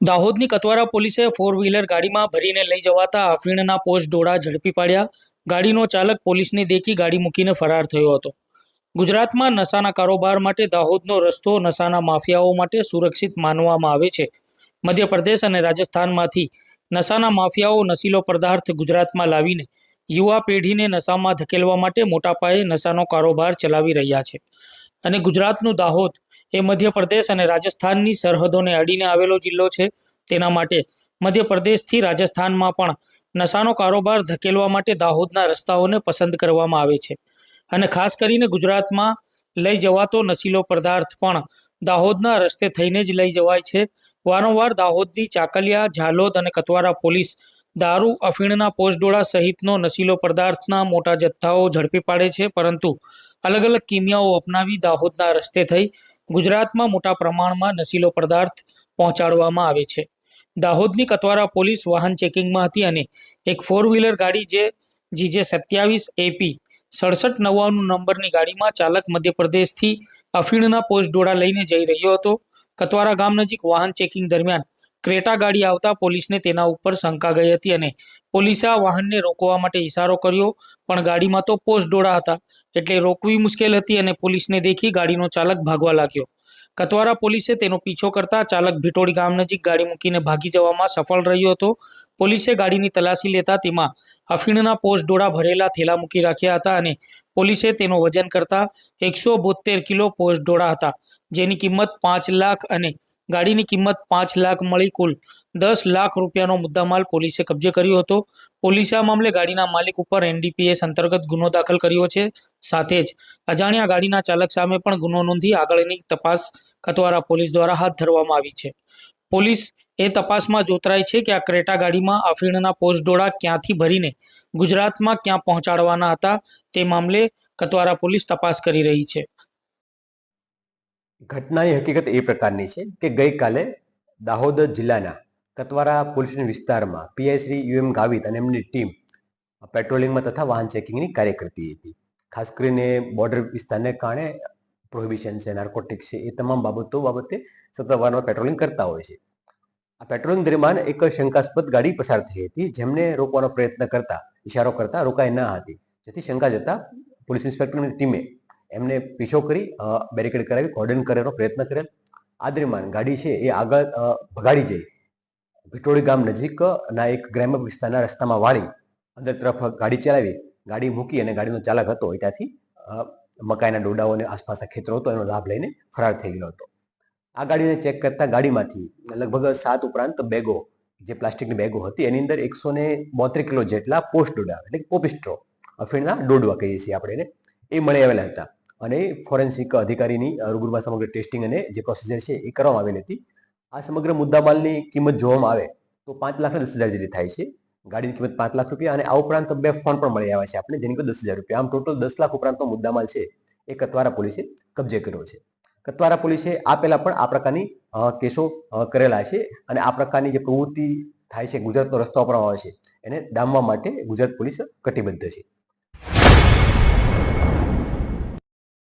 દાહોદની કતવારા પોલીસે four wheeler ગાડીમાં ભરીને લઈ જવાતા અફીણના પોસ્ટ ડોળા ઝડપી પાડ્યા. ગાડીનો ચાલક પોલીસને દેખી ગાડી મૂકીને ફરાર થયો હતો. ગુજરાતમાં નશાના કારોબાર માટે દાહોદનો રસ્તો નશાના માફિયાઓ માટે સુરક્ષિત માનવામાં આવે છે. મધ્યપ્રદેશ અને રાજસ્થાનમાંથી નશાના માફિયાઓ નશીલો પદાર્થ ગુજરાતમાં લાવીને યુવા પેઢીને નશામાં ધકેલવા માટે મોટા પાયે નશાનો કારોબાર ચલાવી રહ્યા છે. અને ગુજરાતનું દાહોદ એ મધ્યપ્રદેશ અને રાજસ્થાનની સરહદોને અડીને આવેલો જિલ્લો છે. તેના માટે મધ્યપ્રદેશથી રાજસ્થાનમાં પણ નશાનો કારોબાર ધકેલવા માટે દાહોદના રસ્તાઓને પસંદ કરવામાં આવે છે. અને ખાસ કરીને ગુજરાતમાં લઈ જવાતો નશીલો પદાર્થ પણ દાહોદના રસ્તે થઈને જ લઈ જવાય છે. વારંવાર દાહોદની ચાકલિયા, ઝાલોદ અને કતવારા પોલીસ દારૂ, અફીણના પોસ્ટડોળા સહિતનો નશીલો પદાર્થના મોટા જથ્થાઓ ઝડપી પાડે છે. પરંતુ અલગ અલગ કિમિયાઓ અપનાવી દાહોદના રસ્તે થઈ ગુજરાતમાં મોટા પ્રમાણમાં નશીલો પદાર્થ પહોંચાડવામાં આવે છે. દાહોદની કતવારા પોલીસ વાહન ચેકિંગમાં હતી અને એક ફોર વ્હીલર ગાડી જે GJ27 AP 6799 નંબરની ગાડીમાં ચાલક મધ્યપ્રદેશથી અફીણના પોસ્ટડોળા લઈને જઈ રહ્યો હતો. કતવારા ગામ નજીક વાહન ચેકિંગ દરમિયાન ક્રેટા ગાડી આવતા પોલીસને તેના ઉપર શંકા ગઈ હતી અને પોલીસે આ વાહનને રોકવા માટે ઇશારો કર્યો, પણ ગાડીમાં તો પોસ્ટડોળા હતા એટલે રોકવી મુશ્કેલ હતી અને પોલીસને દેખી ગાડીનો ચાલક ભાગવા લાગ્યો. કતવારા પોલીસે તેનો પીછો કરતા ચાલક ભીટોડી ગામ નજીક ગાડી મૂકીને ભાગી જવામાં સફળ રહ્યો હતો. પોલીસે ગાડીની તલાશી લેતા તેમાં અફીણના પોસ્ટડોળા ભરેલા થેલા મૂકી રાખ્યા હતા અને પોલીસે તેનો વજન કરતા 172 કિલો પોસ્ટડોળા હતા, જેની કિંમત 5 લાખ અને ગાડીની કિંમત 5 લાખ મળી કુલ 10 લાખ રૂપિયાનો મુદ્દામાલ પોલીસે કબજે કર્યો હતો. પોલીસે આ મામલે ગાડીના માલિક ઉપર NDPS અંતર્ગત ગુનો દાખલ કર્યો છે. સાથે જ અજાણ્યા ગાડીના ચાલક સામે પણ ગુનો નોંધી આગળની તપાસ કતવારા પોલીસ દ્વારા હાથ ધરવામાં આવી છે. પોલીસ એ તપાસમાં જોતરાઈ છે કે આ ક્રેટા ગાડીમાં અફીણના પોસ્ટડોળા ક્યાંથી ભરીને ગુજરાતમાં ક્યાં પહોંચાડવાના હતા તે મામલે કતવારા પોલીસ તપાસ કરી રહી છે. ઘટનાની હકીકત એ પ્રકારની છે કે ગઈકાલે દાહોદ જિલ્લાના કતવારા પોલીસ વિસ્તારમાં PI શ્રી UM ગાવિત અને એમની ટીમ પેટ્રોલિંગમાં તથા વાહન ચેકિંગની કાર્ય કરતી હતી. ખાસ કરીને બોર્ડર વિસ્તારને કારણે પ્રોહિબિશન છે, નાર્કોટિક્સ છે, એ તમામ બાબતે સતત વારંવાર પેટ્રોલિંગ કરતા હોય છે. આ પેટ્રોલિંગ દરમિયાન એક શંકાસ્પદ ગાડી પસાર થઈ હતી, જેમને રોકવાનો પ્રયત્ન કરતા ઇશારો કરતા રોકાઈ ન હતી, જેથી શંકા જતા પોલીસ ઇન્સ્પેક્ટરની ટીમે એમને પીછો કરી બેરિકેડ કરાવી કોર્ડન કરવાનો પ્રયત્ન કરેલ. આ દરમિયાન ગાડી છે એ આગળ ભગાડી જઈ ભીટોડી ગામ નજીકના એક ગ્રામ્ય વિસ્તારના રસ્તામાં વાળી અંદર તરફ ગાડી ચલાવી, ગાડી મૂકી અને ગાડીનો ચાલક હતો એ ત્યાંથી મકાઈના ડોડાઓ અને આસપાસના ખેતરો હતો એનો લાભ લઈને ફરાર થઈ ગયો હતો. આ ગાડીને ચેક કરતા ગાડીમાંથી લગભગ 7 ઉપરાંત બેગો, જે પ્લાસ્ટિકની બેગો હતી, એની અંદર 132 કિલો જેટલા પોસ્ટ ડોડા એટલે કે પોપિસ્ટ્રો, અફીણના ડોડવા કહીએ છીએ આપણે એને, એ મળી આવેલા હતા. અને ફોરેન્સિક અધિકારીની રૂબરૂમાં સમગ્ર ટેસ્ટિંગ અને જે પ્રોસિજર છે એ કરવામાં આવેલી હતી. આ સમગ્ર મુદ્દામાલની કિંમત જોવામાં આવે તો 5,10,000 જેટલી થાય છે. ગાડીની કિંમત 5 લાખ રૂપિયા અને આ ઉપરાંત 2 ફોન પણ મળી આવ્યા છે આપણે, જેની કિંમત 10,000 રૂપિયા. આમ ટોટલ 10 લાખ ઉપરાંતનો મુદ્દામાલ છે એ કતવારા પોલીસે કબજે કર્યો છે. કતવારા પોલીસે આ પહેલા પણ આ પ્રકારની કેસો કરેલા છે અને આ પ્રકારની જે પ્રવૃત્તિ થાય છે ગુજરાતનો રસ્તો વાપરવામાં આવે છે એને ડામવા માટે ગુજરાત પોલીસ કટિબદ્ધ છે.